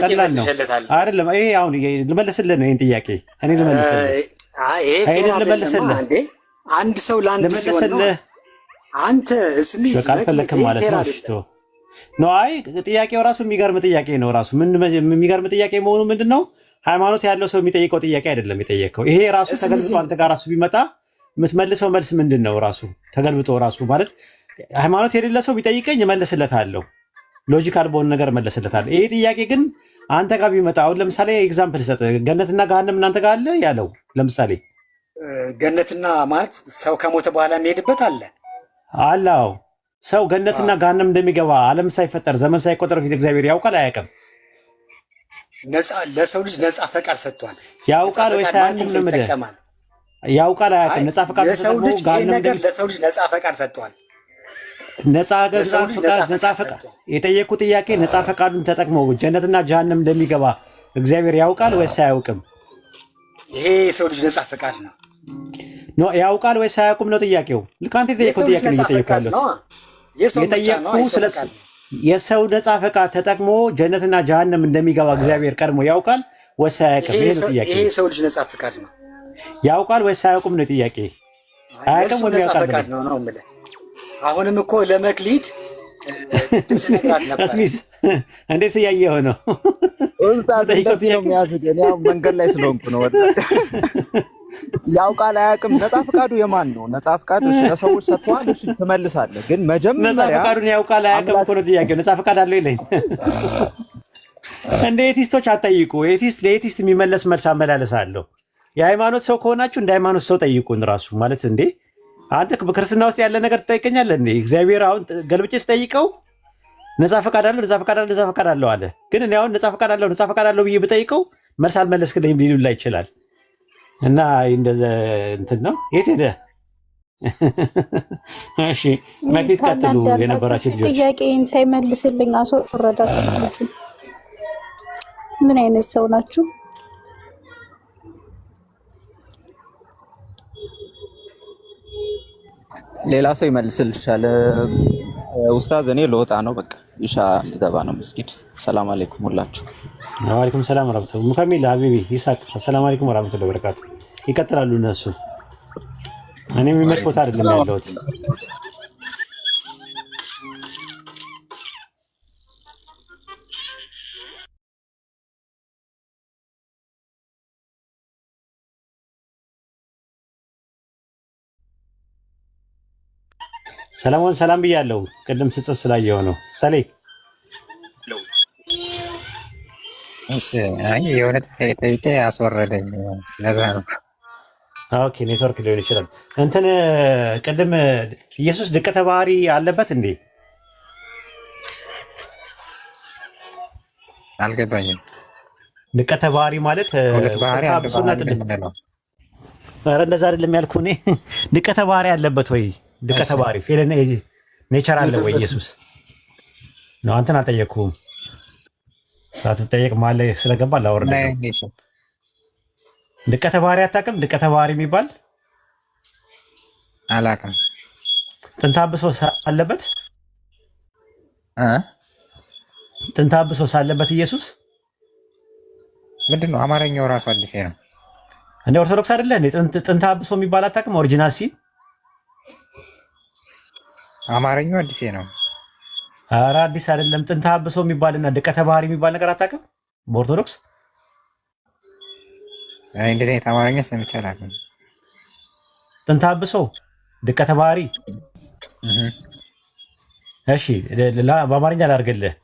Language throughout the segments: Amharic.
ቀላል ነው አይደለም? ይሄ አሁን ልመልስልህ ነው። ይሄን ጥያቄ እኔ ልመልስልህ እንዴ አንድ ሰው ለአንድ ሲሆን ነው። አንተ እስሚዝ ካልፈለክም ማለት ነው። አይ ጥያቄው ራሱ የሚገርም ጥያቄ ነው። ራሱ ምን የሚገርም ጥያቄ መሆኑ ምንድነው? ሃይማኖት ያለው ሰው የሚጠይቀው ጥያቄ አይደለም የጠየቀው። ይሄ ራሱ ተገልብጦ አንተ ጋር ራሱ ቢመጣ የምትመልሰው መልስ ምንድነው? ራሱ ተገልብጦ ራሱ ማለት ሃይማኖት የሌለ ሰው ቢጠይቀኝ እመልስለታለሁ፣ ሎጂካል በሆነ ነገር እመልስለታለሁ። ይሄ ጥያቄ ግን አንተ ጋር ቢመጣ አሁን ለምሳሌ ኤግዛምፕል ሰጥ ገነትና ገሃነም እናንተ ጋር አለ ያለው ለምሳሌ ገነትና ማለት ሰው ከሞተ በኋላ የሚሄድበት አለ አላው ሰው ገነትና ገሃነም እንደሚገባ ዓለም ሳይፈጠር ዘመን ሳይቆጠር ፊት እግዚአብሔር ያውቃል አያውቅም? ነፃ ለሰው ልጅ ነፃ ፈቃድ ሰጥቷል። ያውቃል ወይ ሳያውቅም ነው ምድር ያውቃል አያውቅም? ነፃ ፈቃድ ለሰው ልጅ ነገር ለሰው ልጅ ነፃ ፈቃድ ሰጥቷል። ነፃ ፈቃድ የጠየቁ ጥያቄ ነፃ ፈቃዱን ተጠቅሞ ጀነትና ጀሃነም እንደሚገባ እግዚአብሔር ያውቃል ወይስ አያውቅም? ይሄ የሰው ልጅ ነፃ ፈቃድ ነው። ያውቃል ወይስ አያውቅም ነው ጥያቄው። ልክ አንተ የጠየቀው ጥያቄ ነው እየጠየቀው የሰው ነፃ ፈቃድ ተጠቅሞ ጀነትና ጀሃነም እንደሚገባ እግዚአብሔር ቀድሞ ያውቃል ወይስ አያውቅም? ይሄ ነው ጥያቄ። ይሄ የሰው ልጅ ነፃ ፈቃድ ነው። ያውቃል ወይስ አያውቅም ነው ጥያቄ። አያውቅም ወይ ያውቃል ነው የምልህ። አሁንም እኮ ለመክሊት ድምጽ ነግራት ነበር። አስሚስ እንዴት እያየኸው ነው? ኡስታዝ እንደዚህ ነው የሚያዝግ። እኔ አሁን መንገድ ላይ ስለሆንኩ ነው። ያውቃል አያውቅም? ነፃ ፈቃዱ የማን ነው? ነፃ ፈቃዱ ለሰዎች ሰጥቷል። እሺ ትመልሳለህ። ግን መጀመሪያ ነፃ ፈቃዱን ያውቃል አያውቅም እኮ ነው ጥያቄው። ነፃ ፈቃድ አለው ይለኝ እንደ ኤቲስቶች አትጠይቁ። ለኤቲስት የሚመለስ መልስ አመላለስ አለው። የሃይማኖት ሰው ከሆናችሁ እንደ ሃይማኖት ሰው ጠይቁን። ራሱ ማለት እንዴ አንተ በክርስትና ውስጥ ያለ ነገር ትጠይቀኛለህ እንዴ? እግዚአብሔር አሁን ገልብጬ ስጠይቀው ነፃ ፈቃድ አለው ነፃ ፈቃድ አለው አለ። ግን እኔ አሁን ነፃ ፈቃድ አለው ብዬ ብጠይቀው መልስ አልመለስክልኝም ሊሉላ ይችላል። እና እንደዛ እንትን ነው። የት ሄደ? እሺ መክሊት ቀጥሉ። የነበራችሁ ልጆች ጥያቄን ሳይመልስልኝ አስወረዳችሁ። ምን አይነት ሰው ናችሁ? ሌላ ሰው ይመልስልሻል። ኡስታዝ እኔ ልወጣ ነው። በቃ ኢሻ ልገባ ነው መስጊድ። ሰላም አለይኩም ሁላችሁ። ወአለይኩም ሰላም ወራህመቱላህ። ሙከሚል ሀቢቢ ይሳቅ ሰላም አለይኩም ወራህመቱላህ ወበረካቱ። ይቀጥላሉ እነሱ። እኔ የሚመች ቦታ አይደለም ያለሁት። ሰላሙን ሰላም ብያለሁ። ቅድም ስጽፍ ስላየው ነው። ሰሌ እሺ። አይ የሆነ ጠይቄ ያስወረደኝ ለዛ ነው። ኦኬ ኔትወርክ ሊሆን ይችላል። እንትን ቅድም ኢየሱስ ድቀተ ባህሪ አለበት እንዴ? አልገባኝም። ድቀተ ባህሪ ማለት ሁለት ባህሪ አለበት። ኧረ እንደዛ አይደለም ያልኩህ እኔ። ድቀተ ባህሪ አለበት ወይ? ድቀተ ባህሪ ፌለነ ኔቸር አለ ወይ ኢየሱስ ነው? አንተን አልጠየቅኩም። ሳትጠየቅ ማለ ስለገባ ላወርድ ነው። ድቀተ ባህሪ አታውቅም? ድቀተ ባህሪ የሚባል አላውቅም። ጥንተ አብሶ አለበት ጥንተ አብሶ አለበት ኢየሱስ ምንድነው? አማርኛው ራሱ አዲስ ነው እንደ ኦርቶዶክስ አይደለ እንዴ? ጥንተ አብሶ የሚባል አታውቅም? ኦሪጂናል ሲን አማርኛው አዲስ ነው። ኧረ አዲስ አይደለም። ጥንተ አብሶ የሚባልና ድቀተ ባህሪ የሚባል ነገር አታውቅም? በኦርቶዶክስ እንደዚህ አይነት አማርኛ ሰምቼ አላውቅም። ጥንተ አብሶ ድቀተ ባህሪ እሺ፣ በአማርኛ ላድርግልህ።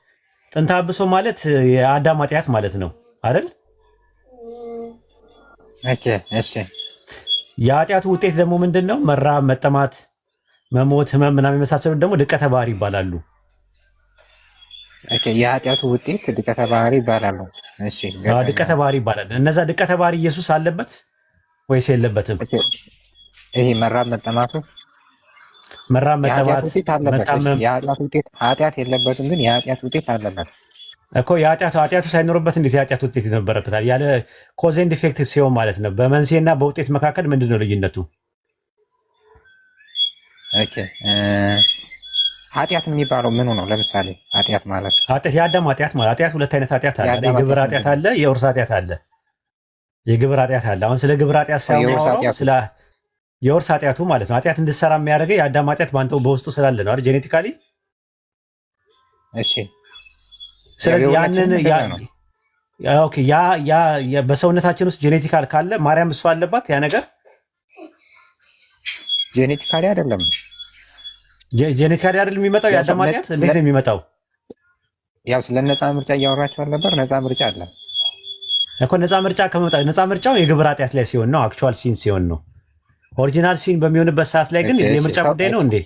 ጥንተ አብሶ ማለት የአዳም ኃጢአት ማለት ነው አይደል? ኦኬ እሺ። የኃጢአቱ ውጤት ደግሞ ምንድነው? መራብ፣ መጠማት፣ መሞት፣ ህመም ምናምን የመሳሰሉት ደግሞ ድቀተ ባህሪ ይባላሉ። ኦኬ የኃጢአቱ ውጤት ድቀተ ባህሪ ይባላሉ። እሺ ድቀተ ባህሪ ይባላል። እነዛ ድቀተ ባህሪ ኢየሱስ አለበት ወይስ የለበትም? ይሄ መራብ፣ መጠማቱ መጠማት መታመም የኃጢአት ውጤት ኃጢአት የለበትም፣ ግን የኃጢአት ውጤት አለበት እኮ። ኃጢአቱ ሳይኖርበት እንዴት የኃጢአት ውጤት ይኖርበታል? ያለ ኮዝ ኤንድ ኢፌክት ሲሆን ማለት ነው። በመንስኤና በውጤት መካከል ምንድን ነው ልዩነቱ? ኦኬ ኃጢአት የሚባለው ምኑ ነው? ለምሳሌ ኃጢአት ማለት የአዳም ኃጢአት ማለት ኃጢአት ሁለት አይነት ኃጢአት አለ። የግብር ኃጢአት አለ፣ የውርስ ኃጢአት አለ። የግብር ኃጢአት አለ። አሁን ስለ ግብር ኃጢአት ሳይሆን ስለ የውርስ ኃጢአቱ ማለት ነው። ኃጢአት እንድትሰራ የሚያደርገው የአዳም ኃጢአት ባንተው በውስጡ ስላለ ነው አይደል? ጄኔቲካሊ። እሺ። ስለዚህ ያንን ኦኬ ያ በሰውነታችን ውስጥ ጄኔቲካል ካለ ማርያም እሱ አለባት ያ ነገር ጄኔቲካሊ አይደለም። ጄኔቲካሊ አይደለም የሚመጣው የአዳም ኃጢአት እንዴት ነው የሚመጣው? ያው ስለ ነፃ ምርጫ እያወራችሁ አልነበር? ነፃ ምርጫ አለ እኮ። ነፃ ምርጫ ከመጣ ነፃ ምርጫው የግብር ኃጢአት ላይ ሲሆን ነው፣ አክቹዋል ሲን ሲሆን ነው። ኦሪጂናል ሲን በሚሆንበት ሰዓት ላይ ግን የምርጫ ጉዳይ ነው እንዴ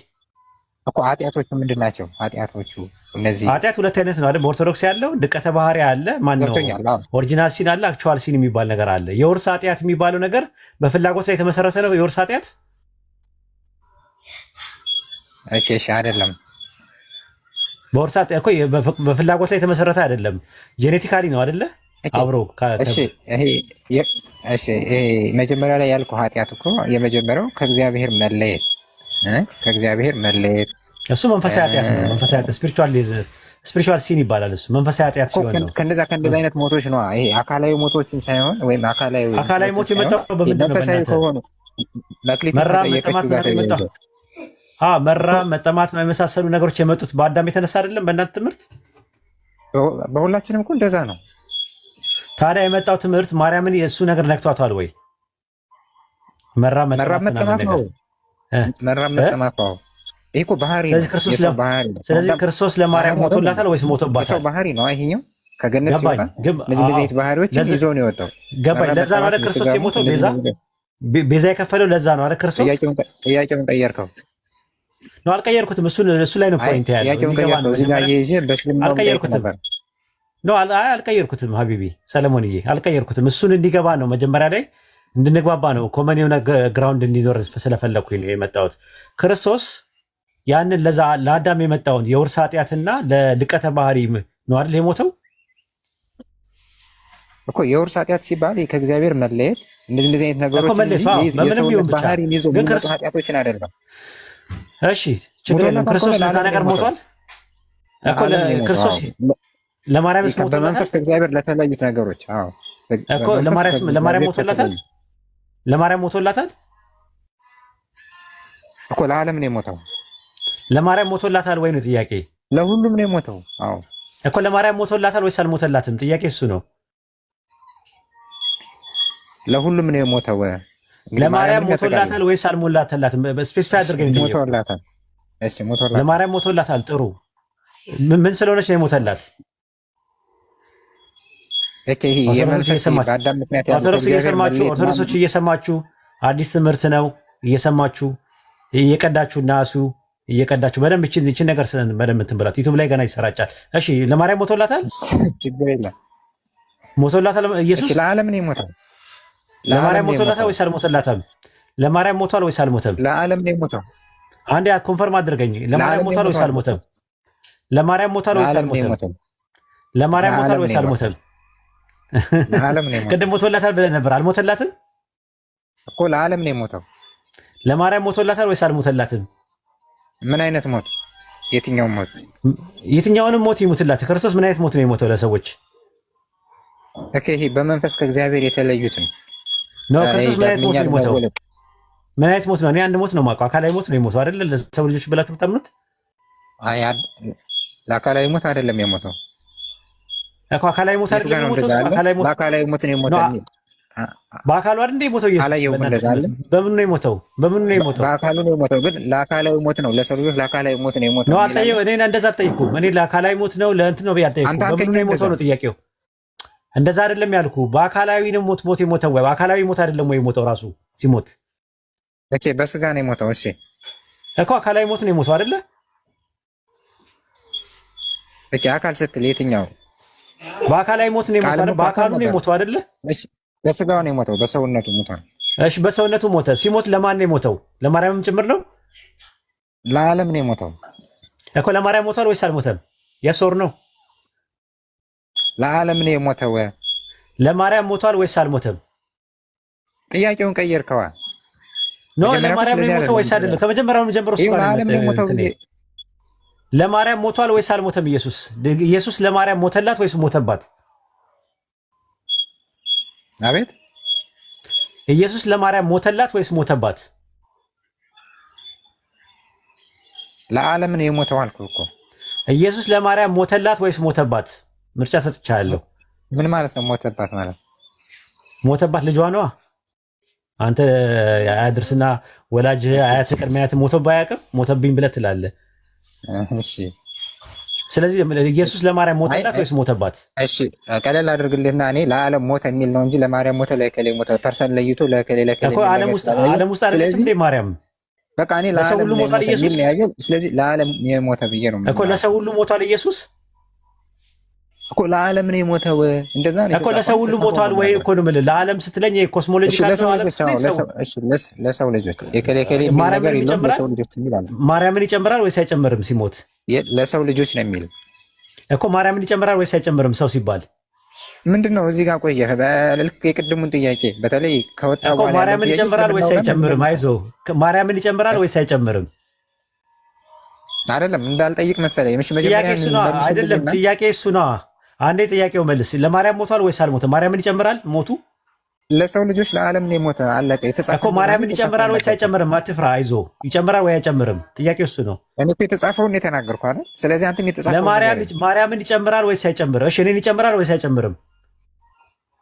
እኮ። ኃጢአቶቹ ምንድን ናቸው? ኃጢአቶቹ እነዚህ ኃጢአት ሁለት አይነት ነው አይደል? በኦርቶዶክስ ያለው ድቀተ ባህሪ አለ፣ ማን ነው ኦሪጂናል ሲን አለ፣ አክቹዋል ሲን የሚባል ነገር አለ። የውርስ ኃጢአት የሚባለው ነገር በፍላጎት ላይ የተመሰረተ ነው። የውርስ ኃጢአት ኦኬ፣ እሺ፣ አይደለም። በውርስ ኃጢአት እኮ በፍላጎት ላይ የተመሰረተ አይደለም፣ ጄኔቲካሊ ነው አይደለ? አብሮ እሺ፣ ይሄ መጀመሪያ ላይ ያልኩህ ኃጢአት እኮ የመጀመሪያው ከእግዚአብሔር መለየት እሱ መንፈሳዊ ኃጢአት ነው። መንፈሳዊ ኃጢአት ስፒሪቹዋል ሲን ይባላል። እሱ መንፈሳዊ ኃጢአት ሲሆን ነው። ከነዛ አይነት ሞቶች ነው። ይሄ አካላዊ ሞቶችን ሳይሆን ወይም አካላዊ ሞት የመጣው በምንድን ነው? መንፈሳዊ ከሆኑ መክሊት ተጠየቀችው ጋር ተያይዞ መራብ፣ መጠማት የመሳሰሉ ነገሮች የመጡት በአዳም የተነሳ አይደለም? በእናንተ ትምህርት በሁላችንም እኮ እንደዛ ነው። ታዲያ የመጣው ትምህርት ማርያምን የእሱ ነገር ነክቷታል ወይ? መራብ መጠማት ነው። ይሄ እኮ ባህሪ ነው። ስለዚህ ክርስቶስ ለማርያም ሞቶላታል ወይስ ሞቶባታል? የሰው ባህሪ ነው። ይሄኛው ከገነት ሲወጣ እነዚህ አይነት ባህሪዎችን ይዞ ነው የወጣው። ገባኝ። ለዛ ነው አይደል ክርስቶስ የሞተው? ቤዛ የከፈለው ለዛ ነው አይደል ክርስቶስ? ጥያቄውን ቀየርከው ነው? አልቀየርኩትም። እሱ ላይ ነው ፖይንት ያለው። አልቀየርኩትም ሀቢቢ ሰለሞንዬ፣ አልቀየርኩትም። እሱን እንዲገባ ነው መጀመሪያ ላይ እንድንግባባ ነው። ኮመን የሆነ ግራውንድ እንዲኖር ስለፈለኩኝ ነው የመጣሁት። ክርስቶስ ያንን ለዛ ለአዳም የመጣውን የውርስ ኃጢአትና ለድቀተ ባህሪ ነው አይደል የሞተው እኮ። የውርስ ኃጢአት ሲባል ከእግዚአብሔር መለየት እንደዚህ አይነት ነገሮች የሰውነት ባህሪን ይዞ የሚመጡ ኃጢአቶችን አይደለም። እሺ ችግር የለም። ክርስቶስ ለዛ ነገር ሞቷል እኮ። ክርስቶስ ለማርያም ሞቷል በመንፈስ ከእግዚአብሔር ለተለዩት ነገሮች። አዎ እኮ ለማርያም ሞቶላታል። ለማርያም ሞቶላታል እኮ። ለዓለም ነው የሞተው። ለማርያም ሞቶላታል ወይ ነው ጥያቄ? ለሁሉም ነው የሞተው። አዎ እኮ ለማርያም ሞቶላታል ወይስ አልሞተላትም? ጥያቄ እሱ ነው። ለሁሉም ነው የሞተው። ለማርያም ሞቶላታል ወይስ አልሞላተላትም? ስፔሲፋይ አድርገን ሞቶላታል። እሺ ሞቶላታል። ለማርያም ሞቶላታል። ጥሩ። ምን ስለሆነች ነው የሞተላት? ይሄ የመንፈስ በአዳም ምክንያት ያለው ኦርቶዶክሶች እየሰማችሁ አዲስ ትምህርት ነው እየሰማችሁ እየቀዳችሁ ናሱ እየቀዳችሁ በደንብ እቺን ነገር በደንብ እንትን ብላት ዩቲዩብ ላይ ገና ይሰራጫል። እሺ ለማርያም ሞቶላታል። ችግር የለም ሞቶላታል። ኢየሱስ ለዓለም ነው የሞተው። ለማርያም ሞቶላታል ወይስ አልሞተላትም? ለማርያም ሞቷል ወይስ አልሞተም? ለዓለም ነው የሞተው። አንዴ ኮንፈርም አድርገኝ። ለማርያም ሞቷል ወይስ አልሞተም? ለማርያም ሞቷል ወይስ አልሞተም? ለማርያም ሞቷል ወይስ አልሞተም? ለዓለም ነው የሞተው። ቅድም ሞቶላታል ብለህ ነበር። አልሞተላትም እኮ። ለዓለም ነው የሞተው። ለማርያም ሞቶላታል ወይስ አልሞተላትም? ምን አይነት ሞት? የትኛው ሞት? የትኛውንም ሞት ይሙትላት። ክርስቶስ ምን አይነት ሞት ነው የሞተው ለሰዎች? ይሄ በመንፈስ ከእግዚአብሔር የተለዩትን ነው። ክርስቶስ ምን አይነት ሞት ነው የሞተው? ምን አይነት ሞት ነው? እኔ አንድ ሞት ነው የማውቀው። አካላዊ ሞት ነው የሞተው አይደለ? ለሰው ልጆች ብላችሁ ተምኑት። ለአካላዊ ሞት አይደለም የሞተው እኮ። አካላዊ ሞት አይደለም የሞተው። ለአካላዊ ሞት ነው የሞተው። በአካሉ አይደል እንደ የሞተው? በምኑ ነው የሞተው? በምኑ ነው የሞተው? በአካሉ ነው የሞተው፣ ግን ለአካላዊ ሞት ነው። ለሰው ልጆች ለአካላዊ ሞት ነው የሞተው። እኔ እንደዛ አልጠይኩም። እኔ ለአካላዊ ሞት ነው ለእንትን ነው አልጠይኩም። በምኑ ነው የሞተው ነው ጥያቄው። እንደዛ አይደለም ያልኩ። በአካላዊ ነው ሞት የሞተው ወይ? በአካላዊ ሞት አይደለም ወይ የሞተው? ራሱ ሲሞት በስጋ ነው የሞተው። እሺ እኮ አካላዊ ሞት ነው የሞተው አይደለ? አካል ስትል የትኛው? በአካላዊ ሞት ነው የሞተው። በአካሉ ነው የሞተው አይደለ? በስጋው ነው የሞተው። በሰውነቱ ሞቷል። እሺ በሰውነቱ ሞተ። ሲሞት ለማን ነው የሞተው? ለማርያምም ጭምር ነው? ለዓለም ነው የሞተው እኮ። ለማርያም ሞቷል ወይስ አልሞተም? የሶር ነው። ለዓለም ነው የሞተው። ለማርያም ሞቷል ወይስ አልሞተም? ጥያቄውን ቀየርከዋ። ኖ ለማርያም ነው የሞተው ወይስ አይደለም? ከመጀመሪያው ጀምሮ ለዓለም ነው የሞተው። ለማርያም ሞቷል ወይስ አልሞተም? ኢየሱስ ለማርያም ሞተላት ወይስ ሞተባት? አቤት ኢየሱስ ለማርያም ሞተላት ወይስ ሞተባት? ለዓለም ነው የሞተው አልኩህ እኮ። ኢየሱስ ለማርያም ሞተላት ወይስ ሞተባት? ምርጫ ሰጥቻለሁ። ምን ማለት ነው ሞተባት ማለት? ሞተባት ልጇ ነዋ። አንተ አያድርስና ወላጅ አያት ቅድመ አያት ሞተባ አያውቅም ሞተብኝ ብለህ ትላለህ። እሺ ስለዚህ ኢየሱስ ለማርያም ሞተላት ወይስ ሞተባት? እሺ ቀለል አድርግልህና እኔ ለዓለም ሞተ የሚል ነው እንጂ ለማርያም ሞተ ለከሌ ሞተ ፐርሰን ለይቶ ለከሌ እኮ ዓለም ውስጥ አይደለም እንዴ ማርያም? በቃ እኔ ለዓለም ሞተ የሚል ነው ያየው። ስለዚህ ለዓለም የሞተ ብዬ ነው እኮ። ለሰው ሁሉ ሞቷል ኢየሱስ እኮ። ለዓለም ነው የሞተው እንደዛ ነው እኮ። ለሰው ሁሉ ሞቷል ወይ እኮ ነው የምልህ። ለዓለም ስትለኝ ኮስሞሎጂካል ነው ዓለም ለሰው ልጆች የከሌ ከሌ የሚል ነገር የለም። ለሰው ልጆች የሚል አለ። ማርያምን ይጨምራል ወይስ አይጨምርም ሲሞት? ለሰው ልጆች ነው የሚል እኮ። ማርያምን ይጨምራል ወይስ አይጨምርም ሰው ሲባል? ምንድነው እዚህ ጋር ቆየህ? ልክ የቅድሙን ጥያቄ በተለይ ከወጣ በኋላ ማርያምን ይጨምራል ወይስ አይጨምርም? አይዞህ ማርያምን ይጨምራል ወይስ አይጨምርም? አይደለም እንዳልጠይቅ መሰለኝ። መጀመሪያ አይደለም ጥያቄ እሱ ነው። አንዴ ጥያቄው መልስ። ለማርያም ሞቷል ወይስ አልሞተም? ማርያምን ይጨምራል ሞቱ? ለሰው ልጆች ለዓለም ነው የሞተ አለቀ። የተጻፈው እኮ ማርያምን ይጨምራል ወይስ አይጨምርም? አትፍራ፣ አይዞህ። ይጨምራል ወይ አይጨምርም? ጥያቄው እሱ ነው። እኔ እኮ የተጻፈውን የተናገርኩህ አይደል? ስለዚህ አንተም የተጻፈው ማርያምን ይጨምራል ወይስ አይጨምርም? እሺ እኔን ይጨምራል ወይስ አይጨምርም?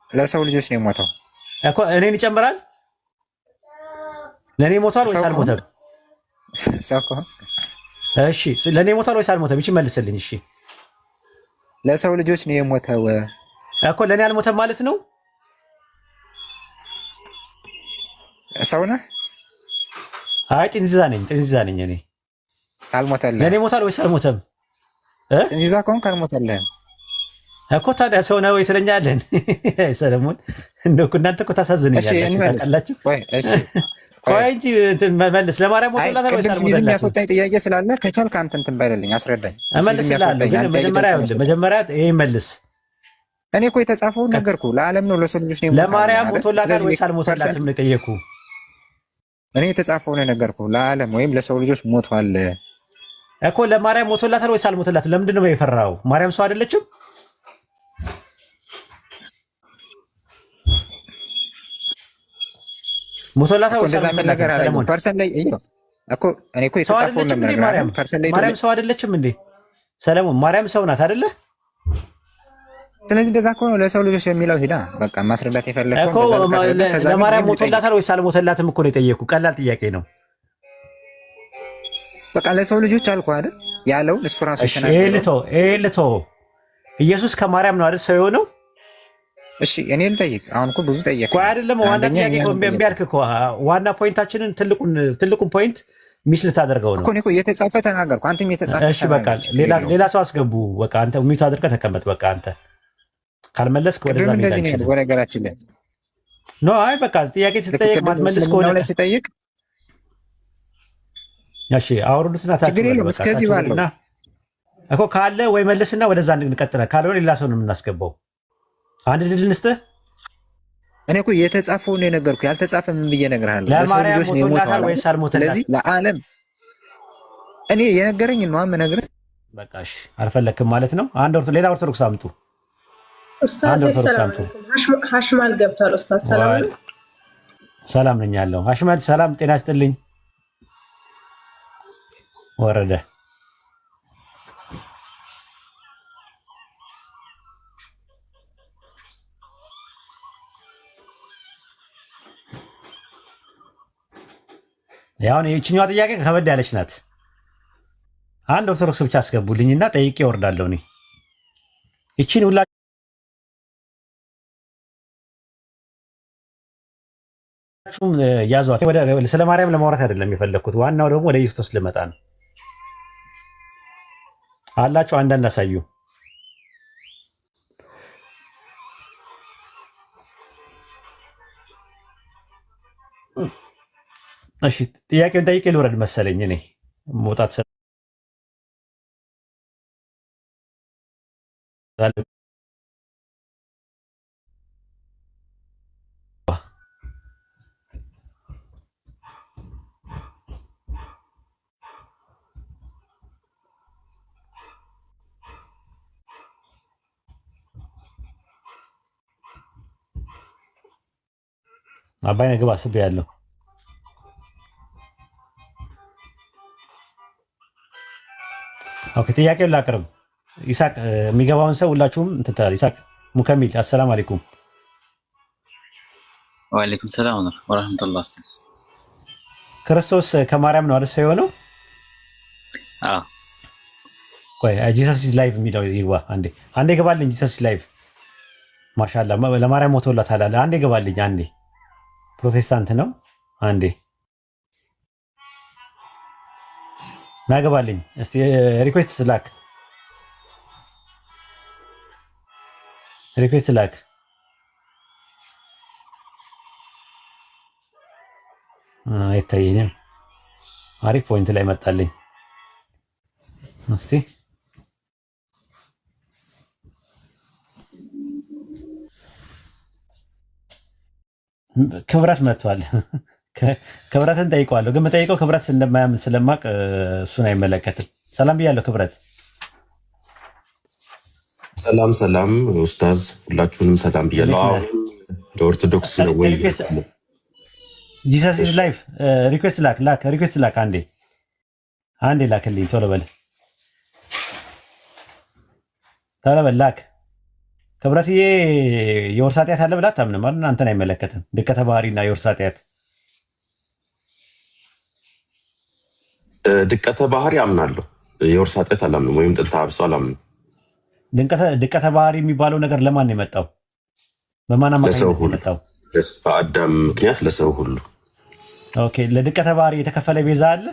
ለሰው ልጆች ነው የሞተው እኮ። እኔን ይጨምራል? ለኔ ሞቷል ወይስ አልሞተም? ሰው እኮ እሺ ለኔ ሞቷል ወይስ አልሞተም? እሺ መልስልኝ። እሺ ለሰው ልጆች ነው የሞተው እኮ። ለኔ አልሞተም ማለት ነው? ሰው ነህ? አይ ጥንዚዛ ነኝ እኔ። አልሞተልህም? ለኔ ሞቷል ወይስ አልሞተም? ጥንዚዛ ከሆንክ አልሞተልህም እኮ። ታዲያ ሰው ነው ትለኛለህ? ሰለሞን እንደው እናንተ እኮ ታሳዝኑኛላችሁ። ቆይ እንጂ መልስ። ለማርያም ሞቶላታል ወይስ አልሞተላትም? የሚያስወጣኝ ጥያቄ ስላለ ከቻልክ አንተ እንትን ባይልልኝ አስረዳኝ። እመልስልሃለሁ፣ ግን መጀመሪያ ይሄ መልስ። እኔ እኮ የተጻፈውን ነገርኩህ። ለዓለም ነው ለሰው ልጆች ነው። ለማርያም ሞቶላታል ወይስ አልሞተላትም ነው የጠየኩህ። እኔ የተጻፈውን ነገርኩህ። ለዓለም ወይም ለሰው ልጆች ሞቷል እኮ። ለማርያም ሞቶላታል ወይስ አልሞተላትም? ለምንድን ነው የፈራኸው? ማርያም ሰው አይደለችም? ሞቶላታል ወይስ አልሞተላትም? ፐርሰን ላይ እኮ እኔ እኮ የተጻፈውን ነው ማርያም ሰው አይደለችም እንዴ ሰለሞን? ማርያም ሰው ናት አይደለ? ስለዚህ እንደዛ ከሆነ ለሰው ልጆች የሚለው ሂዳ በቃ ማስረዳት የፈለከው እኮ። ለማርያም ሞቶላታል ወይስ አልሞተላትም እኮ ነው የጠየኩህ። ቀላል ጥያቄ ነው። በቃ ለሰው ልጆች አልኩህ አይደል ያለውን እሱ ራሱ ተናገረው። ልተው ኢየሱስ ከማርያም ነው አይደል ሰው የሆነው? እሺ እኔ ልጠይቅ። አሁን እኮ ብዙ ጠየቅ እኮ አይደለም። ዋና ጥያቄ እኮ እምቢ አልክ እኮ። ዋና ፖይንታችንን ትልቁን ፖይንት ሚስ ልታደርገው ነው እኮ። የተጻፈ ተናገርኩ፣ አንተም የተጻፈ። እሺ በቃ ሌላ ሰው አስገቡ። በቃ አንተ ሚውት አድርገህ ተቀመጥ። በቃ አንተ ካልመለስክ ወደዛ ነው እንደዚህ ነው። ወረገራችን ላይ ኖ። አይ በቃ ጥያቄ ስትጠየቅ ማትመልስ ከሆነ ሲጠይቅ እሺ አውርዱትና ችግር የለውም። እስከዚህ ባለው እኮ ካለ ወይ መልስና ወደዛ እንቀጥላለን። ካልሆነ ሌላ ሰው ነው የምናስገባው። አንድ ድል እንስጥህ። እኔ እኮ የተጻፈውን ነው የነገርኩህ። ያልተጻፈ ምን ብዬ እነግርሃለሁ? ለማርያም ሞቶላታል ወይስ አልሞተላትም? ስለዚህ ለዓለም እኔ የነገረኝ ነው የምነግርህ። በቃ እሺ አልፈለክም ማለት ነው። ሌላ ኦርቶዶክስ አምጡ። ኡስታዝ ሰላም ሐሽማል ገብቷል። ኡስታዝ ሰላም ነኝ ያለው ሐሽማል። ሰላም ጤና ይስጥልኝ። ወረደ ያው የእችኛዋ ጥያቄ ከበድ ያለች ናት። አንድ ኦርቶዶክስ ብቻ አስገቡልኝና ጠይቄ እወርዳለሁ። እኔ እቺን ሁላችሁም ያዟት። ስለ ማርያም ለማውራት አይደለም የፈለኩት። ዋናው ደግሞ ወደ ኢየሱስ ልመጣ ነው። አላችሁ አንዳንድ አሳዩ። እሺ ጥያቄውን ጠይቄ ልውረድ መሰለኝ። እኔ መውጣት አባይነህ ግባ አስቤያለሁ። ኦኬ ጥያቄውን ላቅርብ። ይሳቅ የሚገባውን ሰው ሁላችሁም እንትን ትላለህ። ይሳቅ ሙከሚል አሰላም አለይኩም። ወአለይኩም ሰላም ወራህመቱላህ። ኡስታዝ ክርስቶስ ከማርያም ነው አይደል የሆነው? አዎ። ቆይ ጂሰስ ኢዝ ላይቭ የሚለው ይግባ። አንዴ ይገባልኝ። ጂሰስ ኢዝ ላይቭ ማሻአላ ለማርያም ሞቶላታል አለ። አንዴ ይገባልኝ። አንዴ ፕሮቴስታንት ነው። አንዴ ናገባልኝ። እስቲ ሪኩዌስት ስላክ አይታየኝም። አሪፍ ፖይንት ላይ መጣልኝ። እስቲ ክብረት መጥቷል። ክብረትን ጠይቀዋለሁ፣ ግን መጠይቀው ክብረት እንደማያምን ስለማቅ እሱን አይመለከትም። ሰላም ብያለሁ ክብረት። ሰላም ኡስታዝ፣ ሁላችሁንም ሰላም ብያለሁ። አሁን ለኦርቶዶክስ ነው ወይ? ጂሰስ ኢዝ ላይፍ ሪኩዌስት ላክ። አንዴ ላክልኝ። ቶሎ በል ላክ። ክብረትዬ የወርስ ኃጢአት አለ ብላ አታምንም አይደል? አንተን አይመለከትም። ድቀተ ባህሪና የወርስ ኃጢአት ድቀተ ባህሪ አምናለሁ፣ የወርስ ኃጢአት አላምንም፣ ወይም ጥንተ አብሶ አላምንም። ድቀተ ባህሪ የሚባለው ነገር ለማን ነው የመጣው? በማን አማካኝነት ነው የመጣው? በአዳም ምክንያት ለሰው ሁሉ። ኦኬ፣ ለድቀተ ባህሪ የተከፈለ ቤዛ አለ?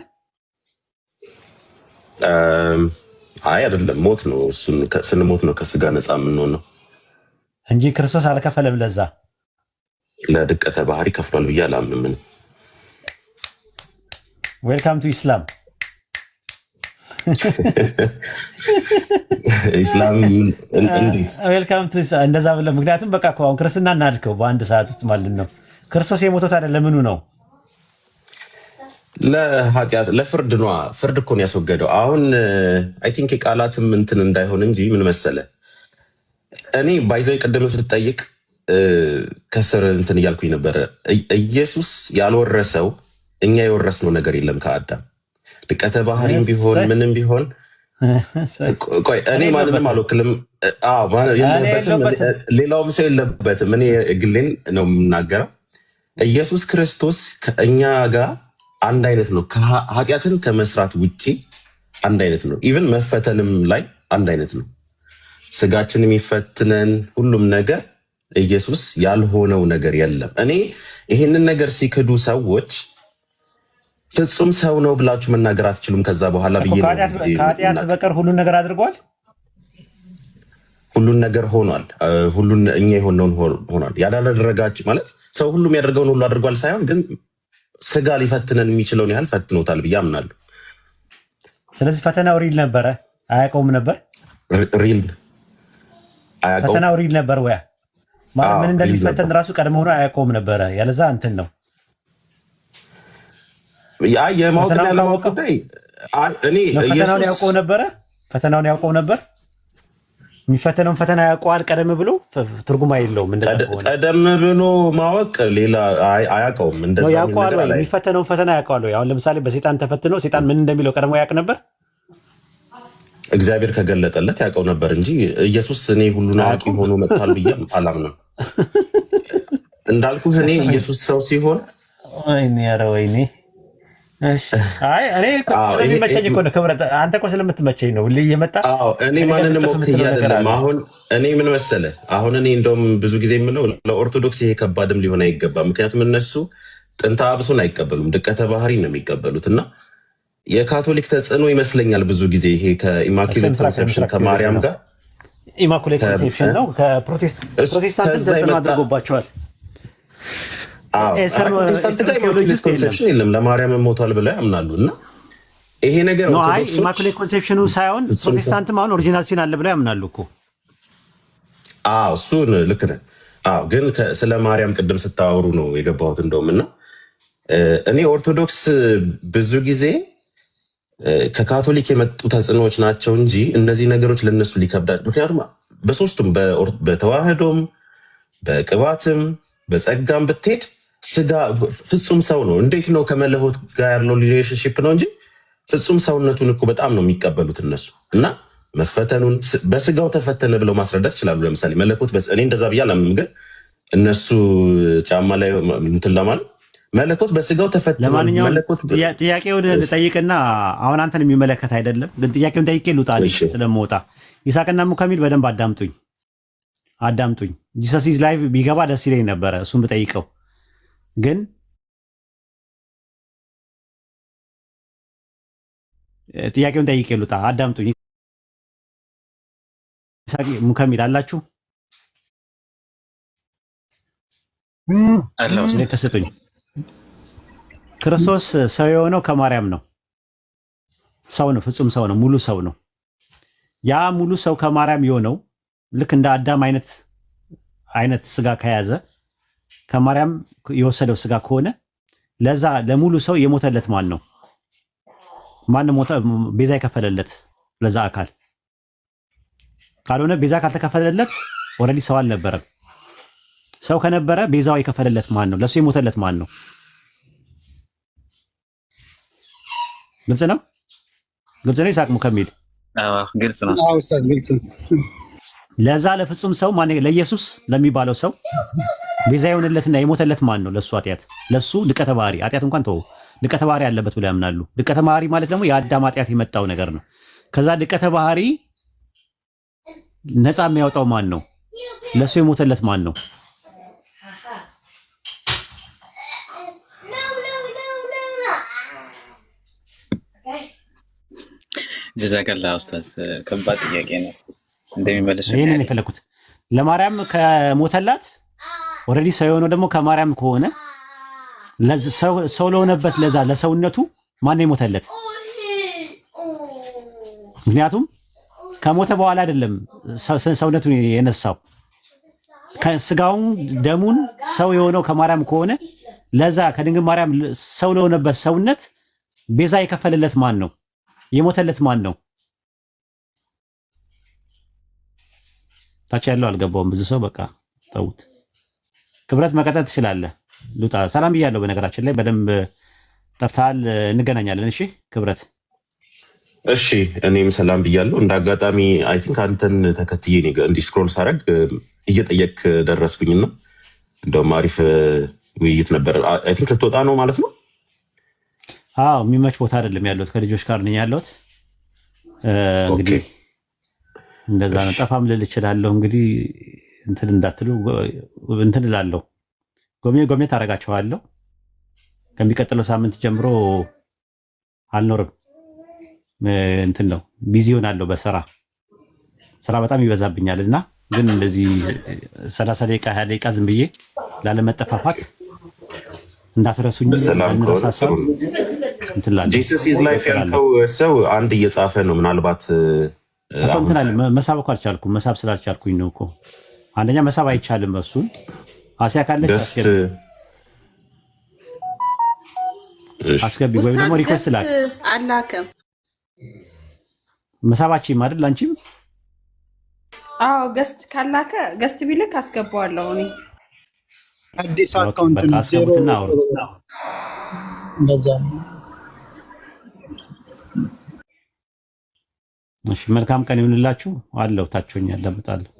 አይ አይደለም፣ ሞት ነው። እሱን ስንሞት ነው ከስጋ ነፃ የምንሆነው እንጂ ክርስቶስ አልከፈለም። ለዛ ለድቀተ ባህሪ ከፍሏል ብዬ አላምንም። ዌልካም ቱ ኢስላም። ኢስላም እንዴት ዌልካም ቱ እንደዛ ብለህ፣ ምክንያቱም በቃ እኮ አሁን ክርስትና እናድከው በአንድ ሰዓት ውስጥ ማለት ነው። ክርስቶስ የሞተው ታዲያ ለምኑ ነው? ለኃጢአት ለፍርድ ነዋ። ፍርድ እኮ ነው ያስወገደው። አሁን አይ ቲንክ የቃላትም እንትን እንዳይሆን እንጂ ምን መሰለ፣ እኔ ባይዘው ቅድም ስትጠይቅ ከስር እንትን እያልኩኝ ነበረ። ኢየሱስ ያልወረሰው እኛ የወረስነው ነገር የለም ከአዳም። ድቀተ ባህሪም ቢሆን ምንም ቢሆን ቆይ እኔ ማንንም አልወክልም፣ ሌላውም ሰው የለበትም። እኔ ግሌን ነው የምናገረው። ኢየሱስ ክርስቶስ ከእኛ ጋር አንድ አይነት ነው። ኃጢአትን ከመስራት ውጭ አንድ አይነት ነው። ኢቭን መፈተንም ላይ አንድ አይነት ነው። ስጋችን የሚፈትነን ሁሉም ነገር ኢየሱስ ያልሆነው ነገር የለም። እኔ ይህንን ነገር ሲክዱ ሰዎች ፍጹም ሰው ነው ብላችሁ መናገር አትችሉም ከዛ በኋላ ብዬ ነው። ከኃጢአት በቀር ሁሉን ነገር አድርጓል። ሁሉን ነገር ሆኗል። ሁሉን እኛ የሆነውን ሆኗል። ያላደረጋችሁ ማለት ሰው ሁሉ የሚያደርገውን ሁሉ አድርጓል ሳይሆን ግን ስጋ ሊፈትነን የሚችለውን ያህል ፈትኖታል ብዬ አምናለሁ። ስለዚህ ፈተናው ሪል ነበረ፣ አያውቀውም ነበር። ሪል አያውቀውም። ፈተናው ሪል ነበር ወይ ማለት ምን እንደሚፈተን ራሱ ቀድሞ ሆኖ አያውቀውም ነበረ። ያለዛ እንትን ነው ያ የማወቅና ያለማወቅ ጉዳይ። እኔ ፈተናውን ያውቀው ነበረ። ፈተናውን ያውቀው ነበር። የሚፈተነውን ፈተና ያውቀዋል ቀደም ብሎ። ትርጉም የለውም። ቀደም ብሎ ማወቅ ሌላ አያውቀውም። እንደዛ ያውቀዋል ወይ? የሚፈተነውን ፈተና ያውቀዋል ወይ? አሁን ለምሳሌ በሰይጣን ተፈትኖ ሰይጣን ምን እንደሚለው ቀድሞ ያውቅ ነበር። እግዚአብሔር ከገለጠለት ያውቀው ነበር እንጂ ኢየሱስ እኔ ሁሉን አዋቂ ሆኖ መጥቷል ብዬ አላምንም። እንዳልኩህ እኔ ኢየሱስ ሰው ሲሆን ወይኔ አይ እኔ ስለሚመቸኝ እኮ ነው ክብረት። አንተ እኮ ስለምትመቸኝ ነው ልይ የመጣ። እኔ ማንንም ወክዬ አይደለም። አሁን እኔ ምን መሰለህ፣ አሁን እኔ እንደውም ብዙ ጊዜ የምለው ለኦርቶዶክስ ይሄ ከባድም ሊሆን አይገባም። ምክንያቱም እነሱ ጥንተ አብሶን አይቀበሉም፣ ድቀተ ባህሪ ነው የሚቀበሉት። እና የካቶሊክ ተጽዕኖ ይመስለኛል ብዙ ጊዜ ይሄ ከኢማኩሌት ኮንሴፕሽን ከማርያም ጋር ኢማኩሌት ኮንሴፕሽን ነው ከፕሮቴስታንት ተጽዕኖ አድርጎባቸዋል። ኮንሴፕሽን የለም ለማርያም ሞቷል ብለው ያምናሉ። እና ይሄ ነገር ኢማኩሌት ኮንሴፕሽኑ ሳይሆን ፕሮቴስታንትም አሁን ኦሪጂናል ሲን አለ ብለው ያምናሉ እኮ። እሱን ልክ ነህ። ግን ስለ ማርያም ቅድም ስታወሩ ነው የገባሁት እንደውም። እና እኔ ኦርቶዶክስ ብዙ ጊዜ ከካቶሊክ የመጡ ተጽዕኖዎች ናቸው እንጂ እነዚህ ነገሮች ለነሱ ሊከብዳል። ምክንያቱም በሶስቱም በተዋህዶም በቅባትም በጸጋም ብትሄድ ስጋ ፍጹም ሰው ነው። እንዴት ነው ከመለኮት ጋር ያለው ሪሌሽንሺፕ ነው እንጂ ፍጹም ሰውነቱን እኮ በጣም ነው የሚቀበሉት እነሱ እና መፈተኑን በስጋው ተፈተነ ብለው ማስረዳት ይችላሉ። ለምሳሌ መለኮት እኔ እንደዛ ብዬ አላምንም፣ ግን እነሱ ጫማ ላይ እንትን ለማለት መለኮት በስጋው ተፈተነ። ለማንኛውም ጥያቄውን ልጠይቅና አሁን አንተን የሚመለከት አይደለም፣ ግን ጥያቄውን ጠይቄ ልውጣ ስለምወጣ። ይስሐቅና ሙከሚል በደንብ አዳምጡኝ። ጂሰስ ኢዝ ላይቭ ቢገባ ደስ ይለኝ ነበረ እሱን ብጠይቀው፣ ግን ጥያቄውን ጠይቄ ልውጣ። አዳምጡኝ። ይስሐቅ ሙከሚል አላችሁ? ተሰጡኝ። ክርስቶስ ሰው የሆነው ከማርያም ነው። ሰው ነው፣ ፍጹም ሰው ነው፣ ሙሉ ሰው ነው። ያ ሙሉ ሰው ከማርያም የሆነው ልክ እንደ አዳም አይነት ስጋ ከያዘ ከማርያም የወሰደው ስጋ ከሆነ ለዛ ለሙሉ ሰው የሞተለት ማን ነው? ማን ሞተ? ቤዛ የከፈለለት ለዛ አካል ካልሆነ ቤዛ ካልተከፈለለት ኦልሬዲ ሰው አልነበረም። ሰው ከነበረ ቤዛው የከፈለለት ማን ነው? ለሱ የሞተለት ማን ነው? ግልጽ ነው። ይስሐቅ ሙከሚል ግልጽ ነው። ለዛ ለፍጹም ሰው ማን? ለኢየሱስ ለሚባለው ሰው ቤዛ የሆነለትና የሞተለት ማን ነው? ለሱ ኃጢአት፣ ለሱ ድቀተ ባህሪ፣ ኃጢአት እንኳን ተው፣ ድቀተ ባህሪ ያለበት ብለው ያምናሉ። ድቀተ ባህሪ ማለት ደግሞ የአዳም ኃጢአት የመጣው ነገር ነው። ከዛ ድቀተ ባህሪ ነፃ የሚያወጣው ማን ነው? ለሱ የሞተለት ማን ነው? ጀዛከላ ኡስታዝ፣ ከባድ ጥያቄ ነው። እንደሚመለስ ይሄንን የፈለኩት ለማርያም ከሞተላት ኦልሬዲ ሰው የሆነው ደግሞ ከማርያም ከሆነ ሰው ለሆነበት ለዛ ለሰውነቱ ማን የሞተለት? ምክንያቱም ከሞተ በኋላ አይደለም ሰውነቱን የነሳው። ከስጋውን ደሙን ሰው የሆነው ከማርያም ከሆነ ለዛ ከድንግል ማርያም ሰው ለሆነበት ሰውነት ቤዛ የከፈለለት ማን ነው? የሞተለት ማን ነው? ታች ያለው አልገባውም። ብዙ ሰው በቃ ተውት። ክብረት መቀጠል ትችላለህ። ሉጣ ሰላም ብያለሁ። በነገራችን ላይ በደንብ ጠፍተሃል። እንገናኛለን። እሺ ክብረት። እሺ እኔም ሰላም ብያለሁ። እንደ አጋጣሚ አይ ቲንክ አንተን ተከትዬ እንዲህ ስክሮል ሳደርግ እየጠየቅ ደረስኩኝና እንደውም አሪፍ ውይይት ነበር። አይ ቲንክ ልትወጣ ነው ማለት ነው? አዎ የሚመች ቦታ አይደለም ያለሁት፣ ከልጆች ጋር ነኝ ያለሁት። እንግዲህ እንደዛ ነው። ጠፋም ልል እችላለሁ። እንግዲህ እንትን እንዳትሉ እንትን እላለሁ። ጎብኘ ታደርጋቸዋለሁ። ከሚቀጥለው ሳምንት ጀምሮ አልኖርም። እንትን ነው ቢዚ ሆናለሁ ስራ በጣም ይበዛብኛል እና ግን እንደዚህ 30 ደቂቃ 20 ደቂቃ ዝም ብዬ ላለመጠፋፋት እንዳትረሱኝ። ጂሰስ ኢዝ ላይፍ ያልከው ሰው አንድ እየጻፈ ነው። ምናልባት መሳብ እኮ አልቻልኩም። መሳብ ስላልቻልኩኝ ነው እኮ። አንደኛ መሳብ አይቻልም። እሱን አሲያ ካለች አስገቢ ወይ ደግሞ ሪኩዌስት ላክ። አላከም መሳባችሁም አይደል? አንቺም አዎ፣ ገስት ካላከ ገስት ቢልክ አስገባዋለሁ እኔ። አዲስ አካውንት ነው እንደዛ ነው። እሺ መልካም ቀን ይሁንላችሁ። አለው ታችሁኝ ያዳምጣለሁ።